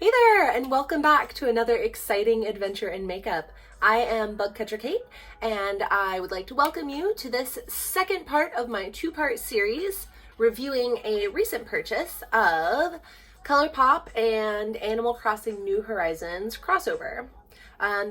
Hey there, and welcome back to another exciting adventure in makeup. I am Bugcatcher Kate, and I would like to welcome you to this second part of my two-part series reviewing a recent purchase of ColourPop and Animal Crossing New Horizons crossover.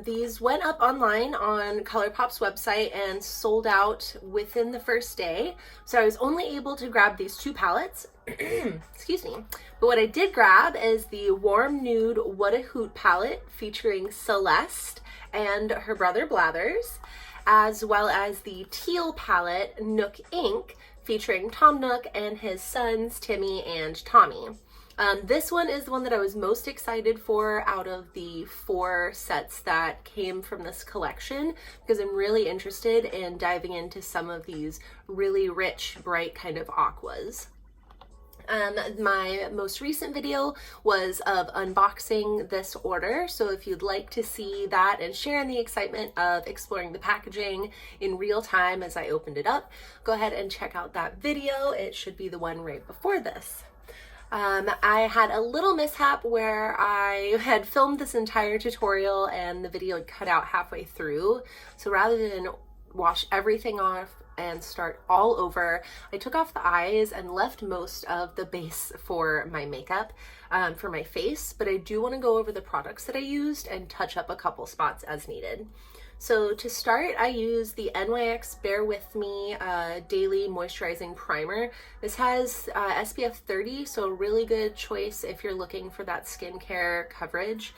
These went up online on ColourPop's website and sold out within the first day, so I was only able to grab these two palettes. Excuse me. But what I did grab is the Warm Nude What a Hoot palette featuring Celeste and her brother Blathers, as well as the teal palette Nook Ink featuring Tom Nook and his sons Timmy and Tommy. This one is the one that I was most excited for out of the 4 sets that came from this collection, because I'm really interested in diving into some of these really rich, bright kind of aquas. My most recent video was of unboxing this order, so if you'd like to see that and share in the excitement of exploring the packaging in real time as I opened it up, go ahead and check out that video. It should be the one right before this. I had a little mishap where I had filmed this entire tutorial and the video had cut out halfway through, so rather than wash everything off and start all over, I took off the eyes and left most of the base for my makeup for my face, but I do want to go over the products that I used and touch up a couple spots as needed. So to start, I use the NYX Bear With Me Daily Moisturizing Primer. This has SPF 30, so a really good choice if you're looking for that skincare coverage.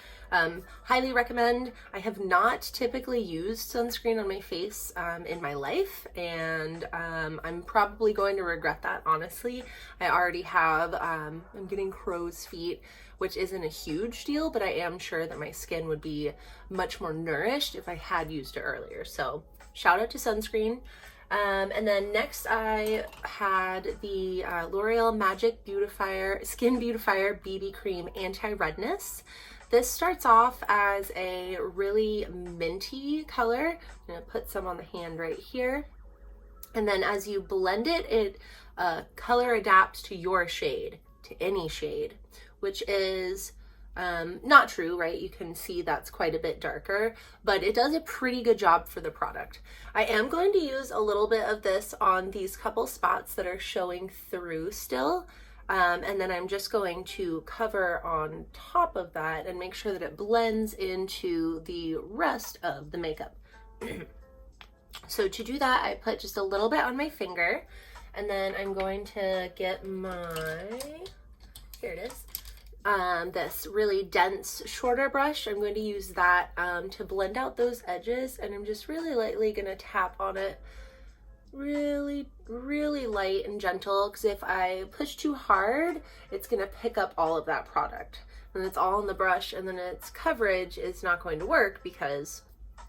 Highly recommend. I have not typically used sunscreen on my face in my life, and I'm probably going to regret that, honestly. I already have, I'm getting crow's feet, which isn't a huge deal, but I am sure that my skin would be much more nourished if I had used it earlier. So shout out to sunscreen. And then next I had the L'Oreal Magic Beautifier Skin Beautifier BB Cream Anti-Redness. This starts off as a really minty color. I'm gonna put some on the hand right here. And then as you blend it, it color adapts to your shade, to any shade, which is not true, right? You can see that's quite a bit darker, but it does a pretty good job for the product. I am going to use a little bit of this on these couple spots that are showing through still. And then I'm just going to cover on top of that and make sure that it blends into the rest of the makeup. So to do that, I put just a little bit on my finger, and then I'm going to get my, here it is, this really dense, shorter brush. I'm going to use that to blend out those edges, and I'm just really lightly going to tap on it. Really light and gentle, because if I push too hard, it's going to pick up all of that product, and it's all on the brush, and then its coverage is not going to work because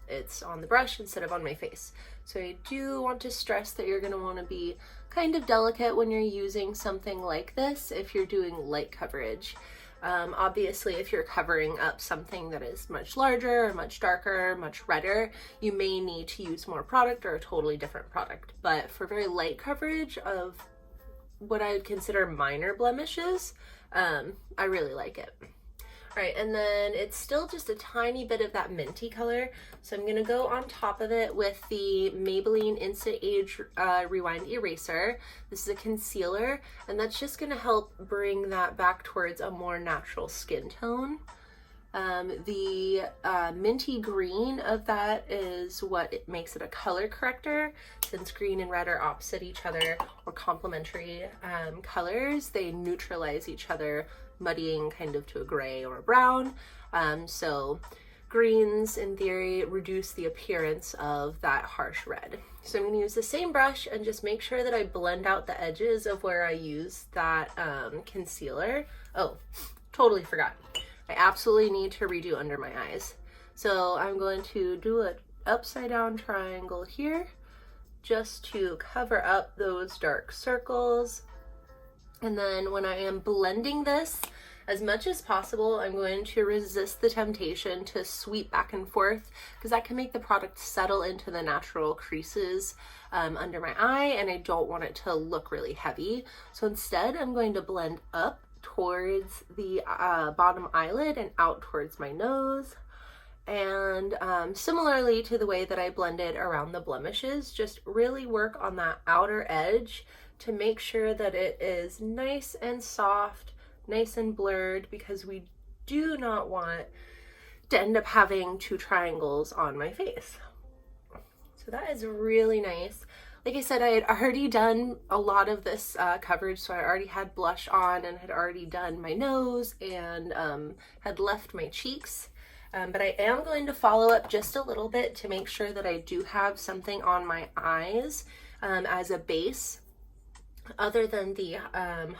it's on the brush instead of on my face. So I do want to stress that you're going to want to be kind of delicate when you're using something like this if you're doing light coverage. Obviously, if you're covering up something that is much larger or much darker, much redder, you may need to use more product or a totally different product. But for very light coverage of what I would consider minor blemishes, I really like it. All right, and then it's still just a tiny bit of that minty color, so I'm gonna go on top of it with the Maybelline Instant Age Rewind Eraser. This is a concealer, and that's just gonna help bring that back towards a more natural skin tone. The minty green of that is what makes it a color corrector. Since green and red are opposite each other or complementary colors, they neutralize each other, muddying kind of to a gray or a brown. So greens in theory reduce the appearance of that harsh red. So I'm going to use the same brush and just make sure that I blend out the edges of where I use that concealer. Oh, totally forgot. I absolutely need to redo under my eyes. So I'm going to do an upside down triangle here just to cover up those dark circles. And then when I am blending this, as much as possible, I'm going to resist the temptation to sweep back and forth, because that can make the product settle into the natural creases under my eye, and I don't want it to look really heavy. So instead, I'm going to blend up towards the bottom eyelid and out towards my nose. And similarly to the way that I blended around the blemishes, just really work on that outer edge to make sure that it is nice and soft, nice and blurred, because we do not want to end up having two triangles on my face. So that is really nice. Like I said, I had already done a lot of this coverage, so I already had blush on and had already done my nose and had left my cheeks. But I am going to follow up just a little bit to make sure that I do have something on my eyes as a base, other than the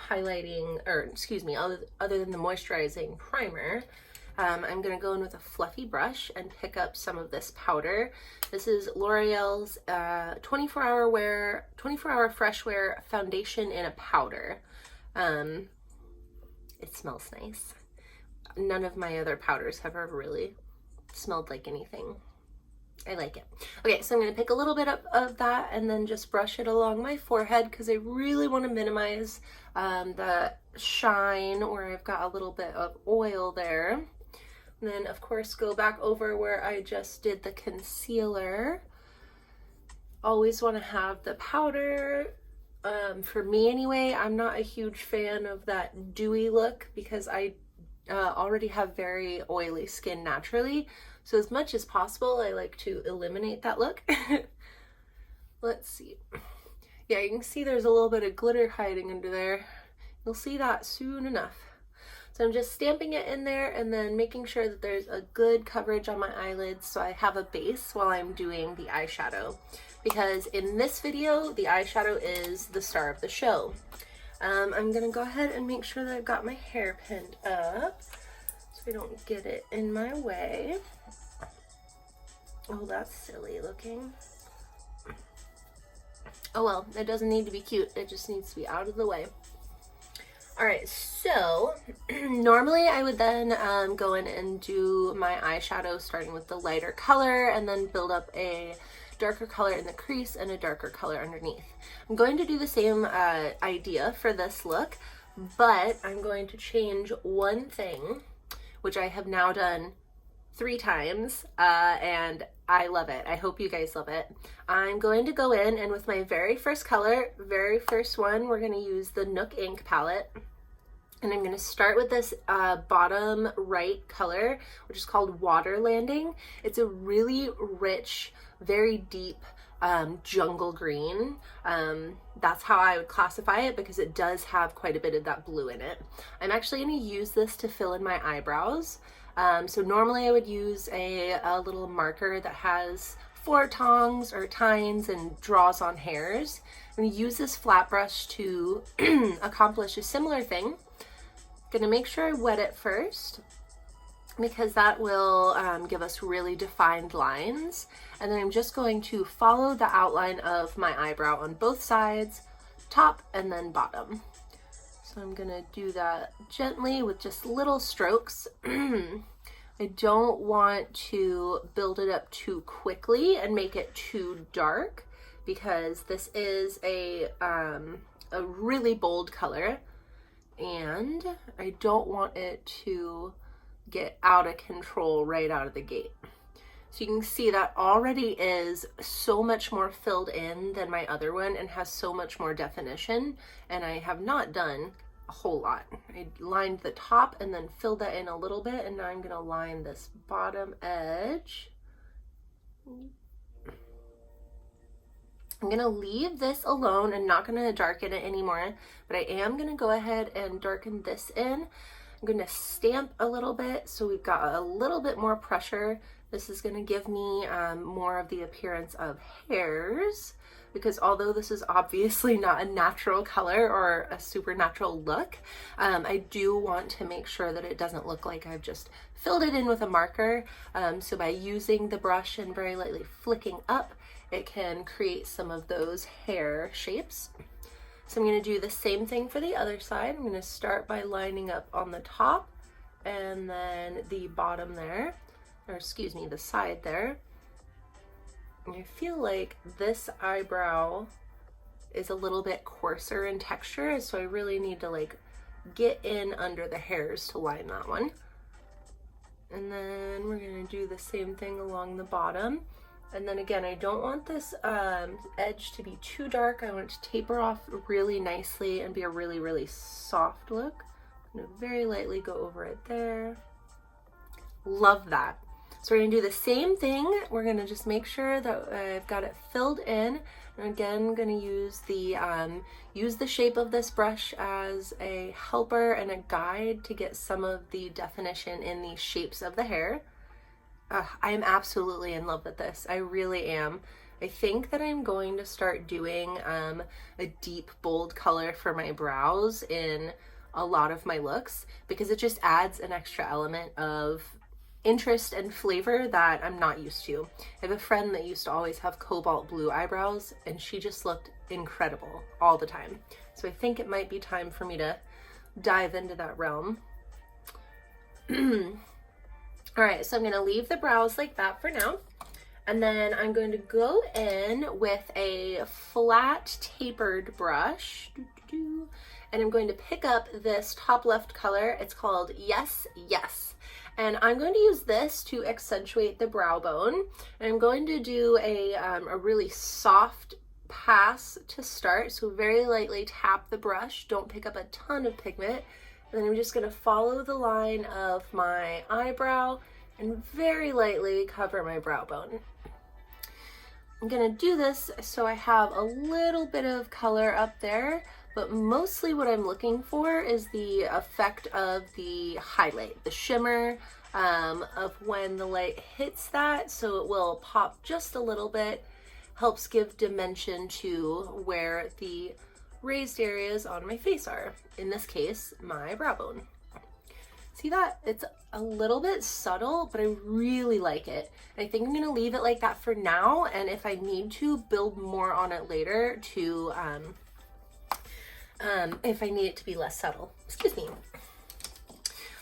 highlighting, or excuse me, other than the moisturizing primer. I'm going to go in with a fluffy brush and pick up some of this powder. This is L'Oreal's 24-hour fresh wear foundation in a powder. It smells nice. None of my other powders have ever really smelled like anything. I like it. Okay, so I'm going to pick a little bit of that and then just brush it along my forehead, because I really want to minimize the shine where I've got a little bit of oil there. And then, of course, go back over where I just did the concealer. Always want to have the powder. For me anyway, I'm not a huge fan of that dewy look because I already have very oily skin naturally. So as much as possible, I like to eliminate that look. Let's see. Yeah, you can see there's a little bit of glitter hiding under there. You'll see that soon enough. So I'm just stamping it in there and then making sure that there's a good coverage on my eyelids so I have a base while I'm doing the eyeshadow. Because in this video, the eyeshadow is the star of the show. I'm gonna go ahead and make sure that I've got my hair pinned up so I don't get it in my way. Oh, that's silly looking. Oh well, it doesn't need to be cute, it just needs to be out of the way. Alright, so normally I would then go in and do my eyeshadow starting with the lighter color and then build up a darker color in the crease and a darker color underneath. I'm going to do the same idea for this look, but I'm going to change one thing, which I have now done 3 times, and I love it. I hope you guys love it. I'm going to go in and with my very first color, very first one, we're going to use the Nook Ink palette. And I'm going to start with this bottom right color, which is called Water Landing. It's a really rich, very deep jungle green. That's how I would classify it because it does have quite a bit of that blue in it. I'm actually going to use this to fill in my eyebrows. So normally I would use a little marker that has 4 tongs or tines and draws on hairs. I'm going to use this flat brush to accomplish a similar thing. I'm going to make sure I wet it first because that will give us really defined lines. And then I'm just going to follow the outline of my eyebrow on both sides, top and then bottom. So I'm going to do that gently with just little strokes. I don't want to build it up too quickly and make it too dark because this is a really bold color and I don't want it to get out of control right out of the gate. So you can see that already is so much more filled in than my other one and has so much more definition, and I have not done a whole lot. I lined the top and then filled that in a little bit, and now I'm going to line this bottom edge. I'm going to leave this alone and not going to darken it anymore, but I am going to go ahead and darken this in. I'm going to stamp a little bit so we've got a little bit more pressure. This is going to give me more of the appearance of hairs, because although this is obviously not a natural color or a supernatural look, I do want to make sure that it doesn't look like I've just filled it in with a marker. So by using the brush and very lightly flicking up, it can create some of those hair shapes. So I'm going to do the same thing for the other side. I'm going to start by lining up on the top and then the bottom there, or excuse me, the side there. And I feel like this eyebrow is a little bit coarser in texture, so I really need to like get in under the hairs to line that one. And then we're gonna do the same thing along the bottom. And then again, I don't want this edge to be too dark. I want it to taper off really nicely and be a really, really soft look. I'm gonna very lightly go over it there. Love that. So we're gonna do the same thing. We're gonna just make sure that I've got it filled in. And again, I'm gonna use the shape of this brush as a helper and a guide to get some of the definition in the shapes of the hair. I am absolutely in love with this. I really am. I think that I'm going to start doing a deep, bold color for my brows in a lot of my looks because it just adds an extra element of interest and flavor that I'm not used to. I have a friend that used to always have cobalt blue eyebrows and she just looked incredible all the time. So I think it might be time for me to dive into that realm. All right, so I'm gonna leave the brows like that for now. And then I'm going to go in with a flat tapered brush. And I'm going to pick up this top left color. It's called Yes, Yes. And I'm going to use this to accentuate the brow bone. And I'm going to do a really soft pass to start. So very lightly tap the brush. Don't pick up a ton of pigment. And then I'm just gonna follow the line of my eyebrow and very lightly cover my brow bone. I'm gonna do this so I have a little bit of color up there, but mostly what I'm looking for is the effect of the highlight, the shimmer of when the light hits that, so it will pop just a little bit, helps give dimension to where the raised areas on my face are. In this case, my brow bone. See that? It's a little bit subtle, but I really like it. I think I'm gonna leave it like that for now, and if I need to, build more on it later to, if I need it to be less subtle. Excuse me.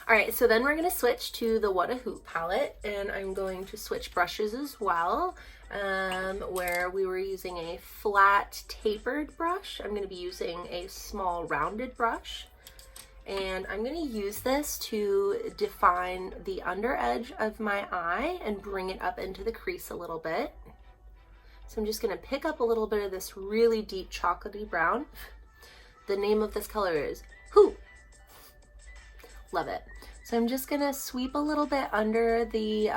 All right, so then we're gonna switch to the What a Hoot palette, and I'm going to switch brushes as well, where we were using a flat tapered brush. I'm gonna be using a small rounded brush. And I'm going to use this to define the under edge of my eye and bring it up into the crease a little bit. So I'm just going to pick up a little bit of this really deep chocolatey brown. The name of this color is Hoot. Love it. So I'm just going to sweep a little bit under the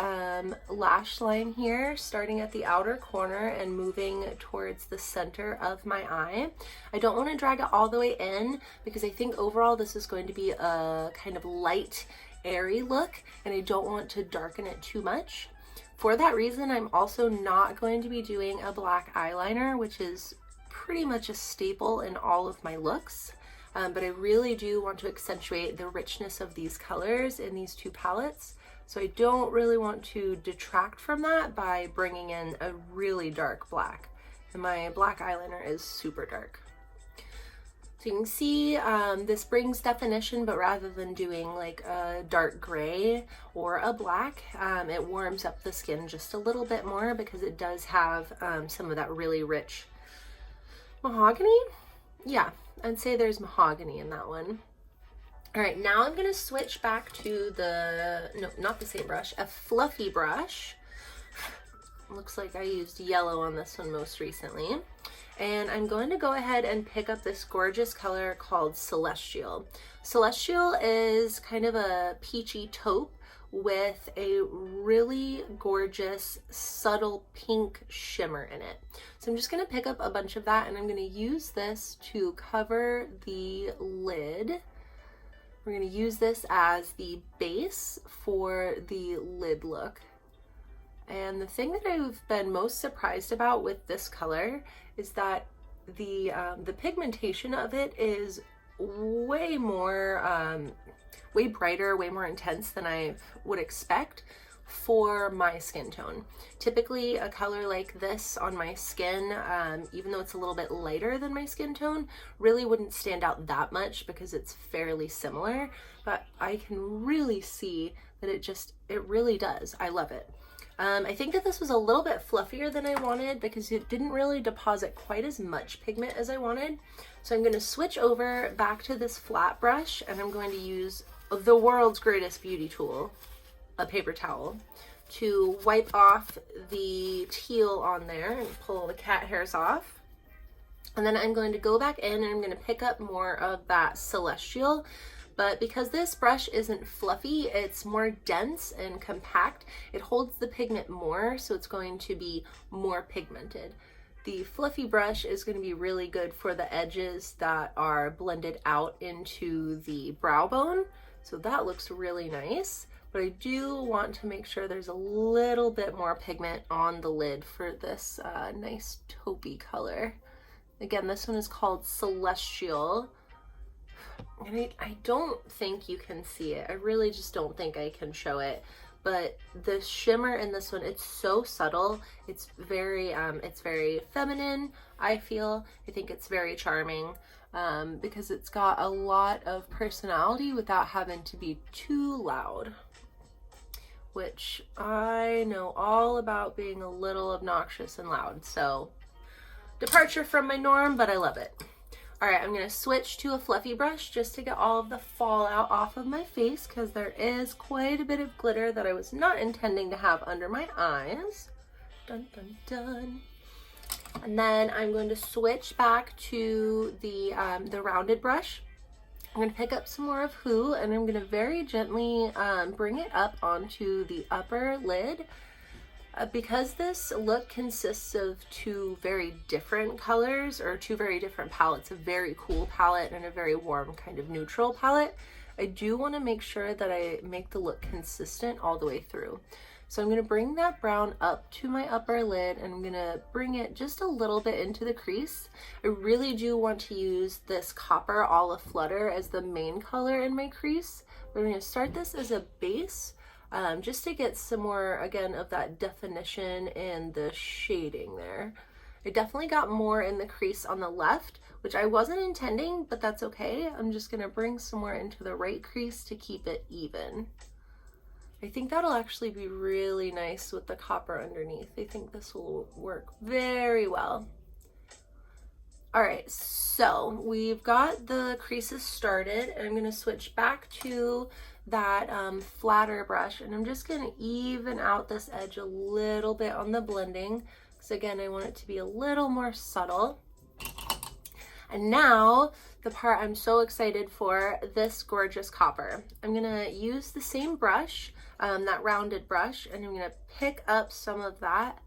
lash line here, starting at the outer corner and moving towards the center of my eye. I don't want to drag it all the way in because I think overall this is going to be a kind of light, airy look, and I don't want to darken it too much. For that reason, I'm also not going to be doing a black eyeliner, which is pretty much a staple in all of my looks. But I really do want to accentuate the richness of these colors in these two palettes. So I don't really want to detract from that by bringing in a really dark black. And my black eyeliner is super dark. So you can see this brings definition, but rather than doing like a dark gray or a black, it warms up the skin just a little bit more because it does have some of that really rich mahogany. Yeah, I'd say there's mahogany in that one. All right, now I'm gonna switch back to no, not the same brush, a fluffy brush. Looks like I used yellow on this one most recently. And I'm going to go ahead and pick up this gorgeous color called Celestial. Celestial is kind of a peachy taupe with a really gorgeous subtle pink shimmer in it. So I'm just going to pick up a bunch of that and I'm going to use this to cover the lid. We're going to use this as the base for the lid look. And the thing that I've been most surprised about with this color is that the pigmentation of it is way more, way brighter, way more intense than I would expect for my skin tone. Typically a color like this on my skin, even though it's a little bit lighter than my skin tone, really wouldn't stand out that much because it's fairly similar, but I can really see that it really does. I love it. I think that this was a little bit fluffier than I wanted because it didn't really deposit quite as much pigment as I wanted. So I'm going to switch over back to this flat brush, and I'm going to use the world's greatest beauty tool, a paper towel, to wipe off the teal on there and pull the cat hairs off. And then I'm going to go back in and I'm going to pick up more of that Celestial. But because this brush isn't fluffy, it's more dense and compact, it holds the pigment more, so it's going to be more pigmented. The fluffy brush is going to be really good for the edges that are blended out into the brow bone. So that looks really nice. But I do want to make sure there's a little bit more pigment on the lid for this nice taupey color. Again, this one is called Celestial. And I don't think you can see it. I really just don't think I can show it. But the shimmer in this one, it's so subtle. It's very feminine, I feel. I think it's very charming because it's got a lot of personality without having to be too loud. Which I know all about being a little obnoxious and loud. So, departure from my norm, but I love it. All right, I'm gonna switch to a fluffy brush just to get all of the fallout off of my face because there is quite a bit of glitter that I was not intending to have under my eyes. Dun, dun, dun. And then I'm going to switch back to the rounded brush. I'm gonna pick up some more of Who, and I'm gonna very gently bring it up onto the upper lid. Because this look consists of two very different colors, or two very different palettes, a very cool palette and a very warm kind of neutral palette, I do want to make sure that I make the look consistent all the way through. So I'm going to bring that brown up to my upper lid, and I'm going to bring it just a little bit into the crease. I really do want to use this Copper Olive Flutter as the main color in my crease. We're going to start this as a base. Just to get some more, again, of that definition and the shading there. I definitely got more in the crease on the left, which I wasn't intending, but that's okay. I'm just going to bring some more into the right crease to keep it even. I think that'll actually be really nice with the copper underneath. I think this will work very well. All right, so we've got the creases started, and I'm going to switch back to that flatter brush, and I'm just going to even out this edge a little bit on the blending because, again, I want it to be a little more subtle. And now the part I'm so excited for, this gorgeous copper. I'm going to use the same brush, that rounded brush, and I'm going to pick up some of that.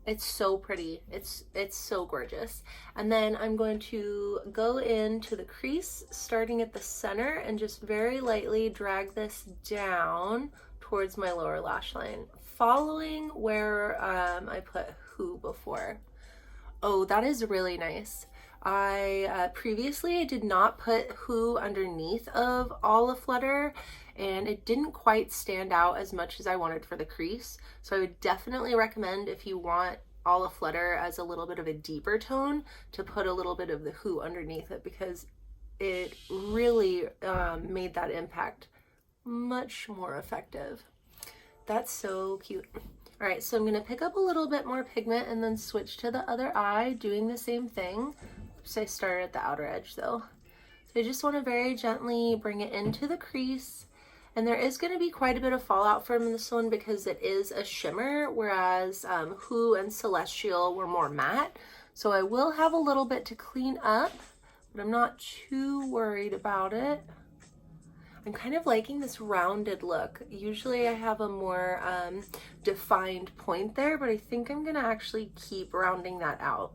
It's so pretty. It's so gorgeous. And then I'm going to go into the crease starting at the center and just very lightly drag this down towards my lower lash line, following where I put Who before. Oh, that is really nice. I previously did not put Who underneath of Olive Flutter, and it didn't quite stand out as much as I wanted for the crease. So I would definitely recommend, if you want Olive Flutter as a little bit of a deeper tone, to put a little bit of the Who underneath it, because it really made that impact much more effective. That's so cute. All right, so I'm gonna pick up a little bit more pigment and then switch to the other eye, doing the same thing. So I started at the outer edge though. So I just wanna very gently bring it into the crease. And there is going to be quite a bit of fallout from this one because it is a shimmer, whereas Who and Celestial were more matte. So I will have a little bit to clean up, but I'm not too worried about it. I'm kind of liking this rounded look. Usually I have a more defined point there, but I think I'm going to actually keep rounding that out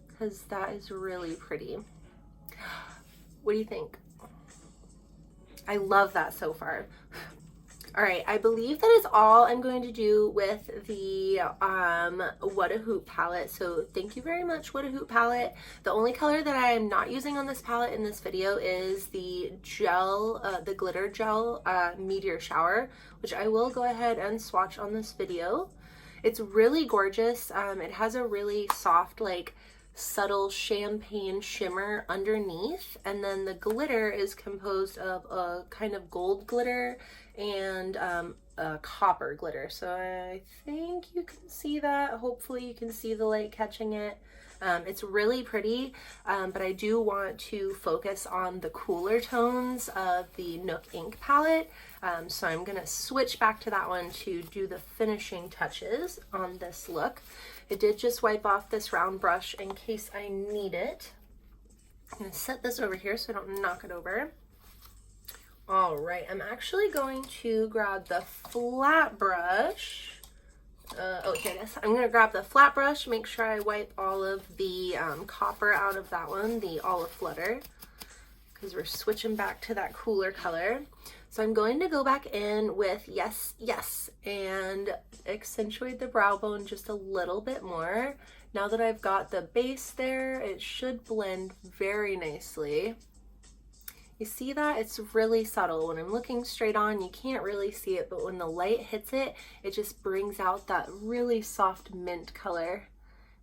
because that is really pretty. What do you think? I love that so far. All right, I believe that is all I'm going to do with the What a Hoot palette. So thank you very much, What a Hoot palette. The only color that I am not using on this palette in this video is the gel, the glitter gel Meteor Shower, which I will go ahead and swatch on this video. It's really gorgeous. It has a really soft, like, subtle champagne shimmer underneath, and then the glitter is composed of a kind of gold glitter and a copper glitter. So I think you can see that. Hopefully you can see the light catching it. It's really pretty, but I do want to focus on the cooler tones of the Nook Ink palette. So I'm gonna switch back to that one to do the finishing touches on this look. I did just wipe off this round brush in case I need it. I'm gonna set this over here so I don't knock it over. All right, I'm actually going to grab the flat brush. Okay, I'm gonna grab the flat brush, make sure I wipe all of the copper out of that one, the olive flutter, because we're switching back to that cooler color. So I'm going to go back in with Yes, Yes, and accentuate the brow bone just a little bit more. Now that I've got the base there, it should blend very nicely. You see that? It's really subtle. When I'm looking straight on, you can't really see it, but when the light hits it, it just brings out that really soft mint color.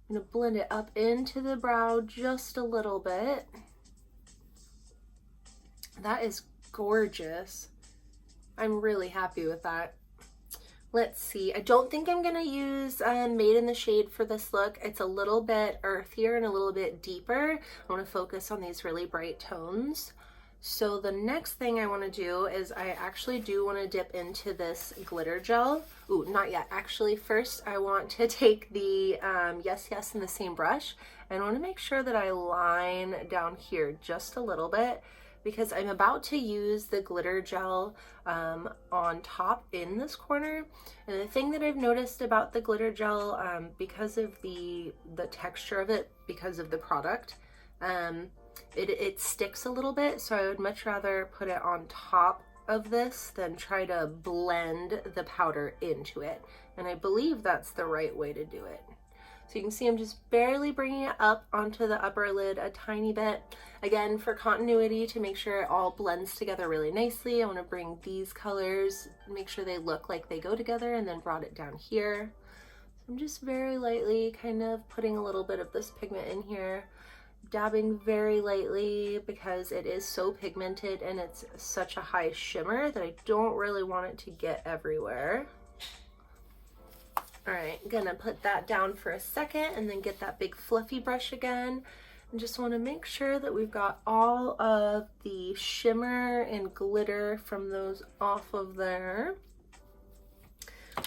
I'm gonna blend it up into the brow just a little bit. That is gorgeous. I'm really happy with that. Let's see. I don't think I'm gonna use Made in the Shade for this look. It's a little bit earthier and a little bit deeper. I wanna focus on these really bright tones. So the next thing I want to do is I actually do want to dip into this glitter gel. Ooh, not yet. Actually, first I want to take the Yes, Yes in the same brush. And I want to make sure that I line down here just a little bit because I'm about to use the glitter gel on top in this corner. And the thing that I've noticed about the glitter gel, because of the texture of it, because of the product, it sticks a little bit, so I would much rather put it on top of this than try to blend the powder into it. And I believe that's the right way to do it. So you can see I'm just barely bringing it up onto the upper lid a tiny bit. Again, for continuity, to make sure it all blends together really nicely, I want to bring these colors, make sure they look like they go together, and then brought it down here. So I'm just very lightly kind of putting a little bit of this pigment in here. Dabbing very lightly because it is so pigmented and it's such a high shimmer that I don't really want it to get everywhere. All right, gonna put that down for a second and then get that big fluffy brush again. And just want to make sure that we've got all of the shimmer and glitter from those off of there.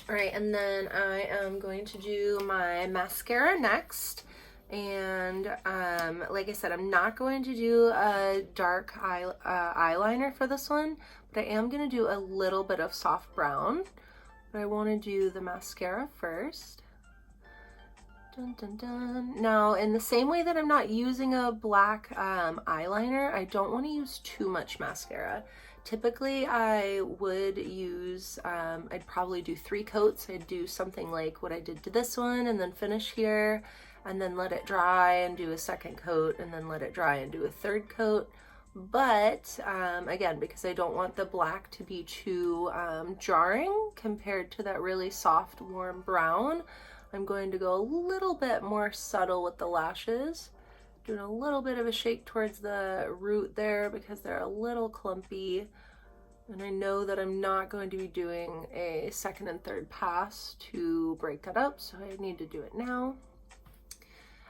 All right, and then I am going to do my mascara next. And like I said, I'm not going to do a dark eyeliner for this one, but I am going to do a little bit of soft brown. But I want to do the mascara first. Dun, dun, dun. Now, in the same way that I'm not using a black eyeliner, I don't want to use too much mascara. Typically, I would use, I'd probably do 3 coats. I'd do something like what I did to this one and then finish here, and then let it dry and do a second coat, and then let it dry and do a third coat. But again, because I don't want the black to be too jarring compared to that really soft, warm brown, I'm going to go a little bit more subtle with the lashes. Doing a little bit of a shake towards the root there because they're a little clumpy. And I know that I'm not going to be doing a second and third pass to break that up, so I need to do it now.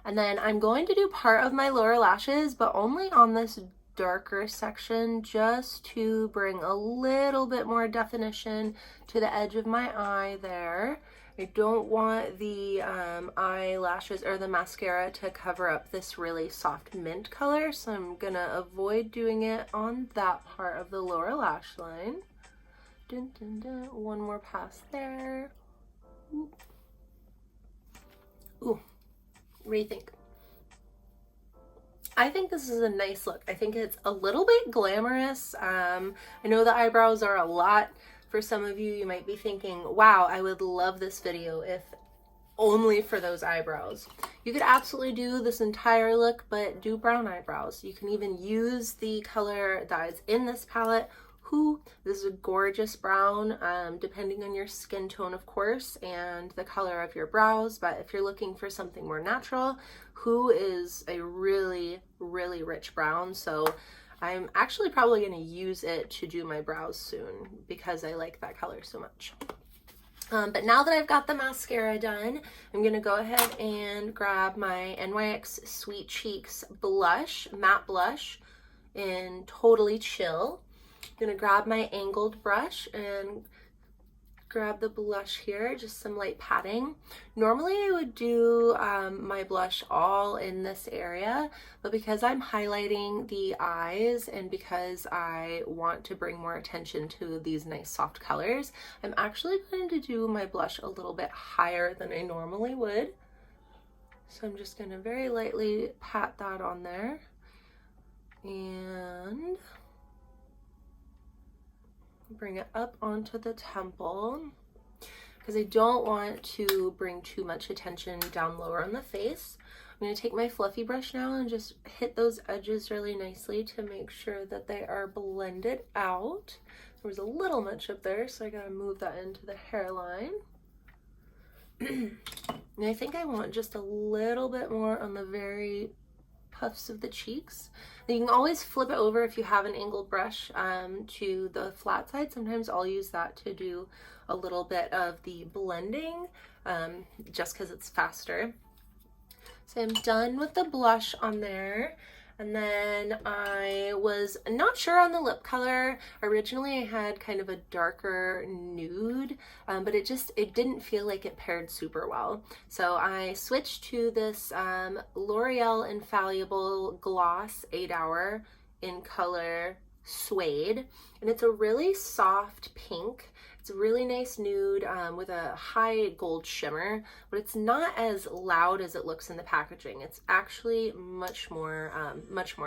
And then I'm going to do part of my lower lashes, but only on this darker section, just to bring a little bit more definition to the edge of my eye there. I don't want the eyelashes or the mascara to cover up this really soft mint color, so I'm gonna avoid doing it on that part of the lower lash line. Dun, dun, dun. One more pass there. Ooh. What do you think? I think this is a nice look. I think it's a little bit glamorous. I know the eyebrows are a lot. For some of you, you might be thinking, wow, I would love this video if only for those eyebrows. You could absolutely do this entire look, but do brown eyebrows. You can even use the color that is in this palette. This is a gorgeous brown, depending on your skin tone, of course, and the color of your brows. But if you're looking for something more natural, is a really, really rich brown. So I'm actually probably going to use it to do my brows soon because I like that color so much. But now that I've got the mascara done, I'm going to go ahead and grab my NYX Sweet Cheeks blush, matte blush in Totally Chill. I'm going to grab my angled brush and grab the blush here, just some light patting. Normally I would do my blush all in this area, but because I'm highlighting the eyes and because I want to bring more attention to these nice soft colors, I'm actually going to do my blush a little bit higher than I normally would. So I'm just going to very lightly pat that on there and bring it up onto the temple because I don't want to bring too much attention down lower on the face. I'm going to take my fluffy brush now and just hit those edges really nicely to make sure that they are blended out. There was a little much up there, so I got to move that into the hairline. And I think I want just a little bit more on the very puffs of the cheeks. You can always flip it over if you have an angled brush to the flat side. Sometimes I'll use that to do a little bit of the blending just because it's faster. So I'm done with the blush on there. And then I was not sure on the lip color. Originally I had kind of a darker nude, but it didn't feel like it paired super well. So I switched to this L'Oreal Infallible Gloss 8 Hour in color Suede. And it's a really soft pink. It's a really nice nude with a high gold shimmer, but it's not as loud as it looks in the packaging. It's actually much more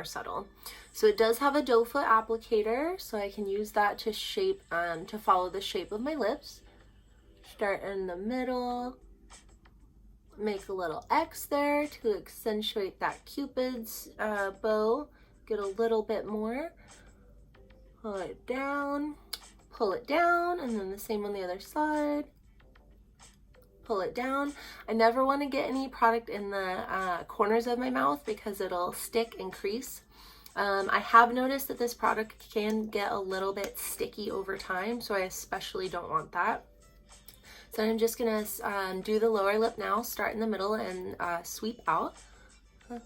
subtle. So it does have a doe foot applicator, so I can use that to shape, to follow the shape of my lips. Start in the middle, make a little X there to accentuate that Cupid's bow. Get a little bit more. Pull it down. Pull it down, and then the same on the other side. Pull it down. I never want to get any product in the corners of my mouth because it'll stick and crease. I have noticed that this product can get a little bit sticky over time, so I especially don't want that. So I'm just gonna do the lower lip now, start in the middle and sweep out. And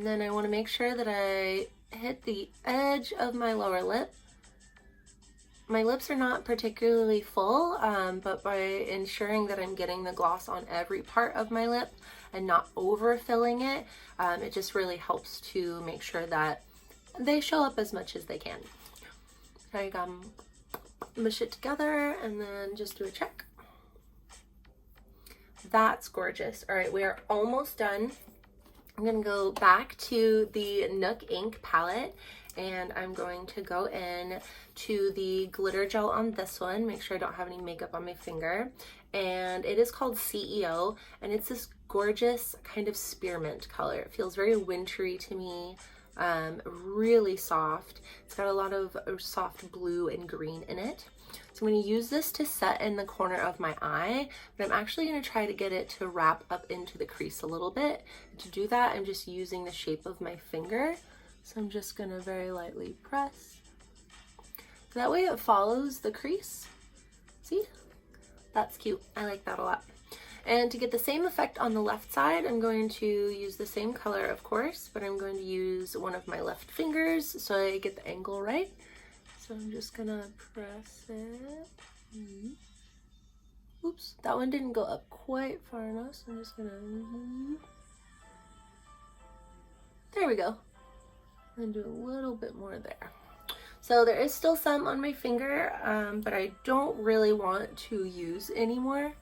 then I want to make sure that I hit the edge of my lower lip. My lips are not particularly full, but by ensuring that I'm getting the gloss on every part of my lip and not overfilling it, it just really helps to make sure that they show up as much as they can. So I mush it together and then just do a check. That's gorgeous. All right, we are almost done. I'm going to go back to the Nook Ink palette and I'm going to go in to the glitter gel on this one. Make sure I don't have any makeup on my finger. And it is called CEO and it's this gorgeous kind of spearmint color. It feels very wintry to me, really soft. It's got a lot of soft blue and green in it. So I'm going to use this to set in the corner of my eye, but I'm actually going to try to get it to wrap up into the crease a little bit. To do that, I'm just using the shape of my finger. So I'm just going to very lightly press. So that way it follows the crease. See? That's cute. I like that a lot. And to get the same effect on the left side, I'm going to use the same color, of course, but I'm going to use one of my left fingers so I get the angle right. So I'm just gonna press it. Oops, that one didn't go up quite far enough, so I'm just gonna... There we go. And do a little bit more there. So there is still some on my finger, but I don't really want to use anymore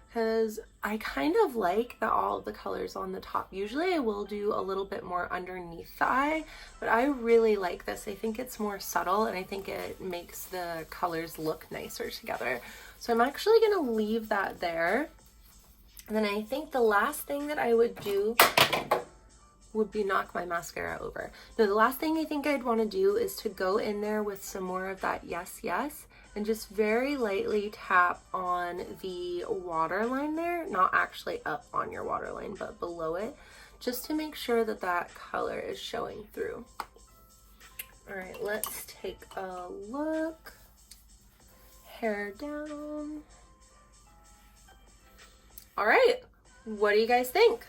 because I kind of like that all of the colors on the top. Usually I will do a little bit more underneath the eye, but I really like this. I think it's more subtle and I think it makes the colors look nicer together. So I'm actually going to leave that there. And then I think the last thing that I would do would be knock my mascara over. No, the last thing I think I'd want to do is to go in there with some more of that Yes Yes and just very lightly tap on the waterline there, not actually up on your waterline, but below it, just to make sure that that color is showing through. All right, let's take a look. Hair down. All right, what do you guys think?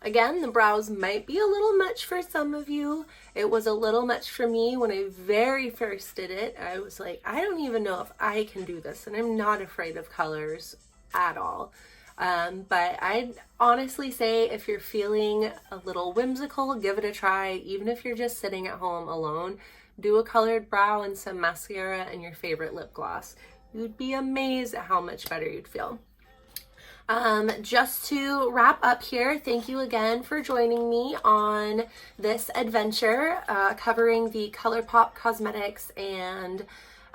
Again, the brows might be a little much for some of you. It was a little much for me when I very first did it. I was like, I don't even know if I can do this, and I'm not afraid of colors at all. But I'd honestly say if you're feeling a little whimsical, give it a try. Even if you're just sitting at home alone, do a colored brow and some mascara and your favorite lip gloss. You'd be amazed at how much better you'd feel. Just to wrap up here, thank you again for joining me on this adventure covering the ColourPop Cosmetics and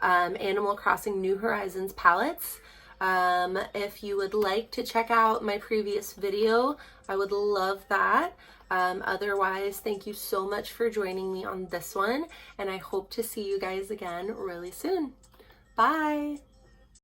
Animal Crossing New Horizons palettes. If you would like to check out my previous video, I would love that. Otherwise, thank you so much for joining me on this one, and I hope to see you guys again really soon. Bye!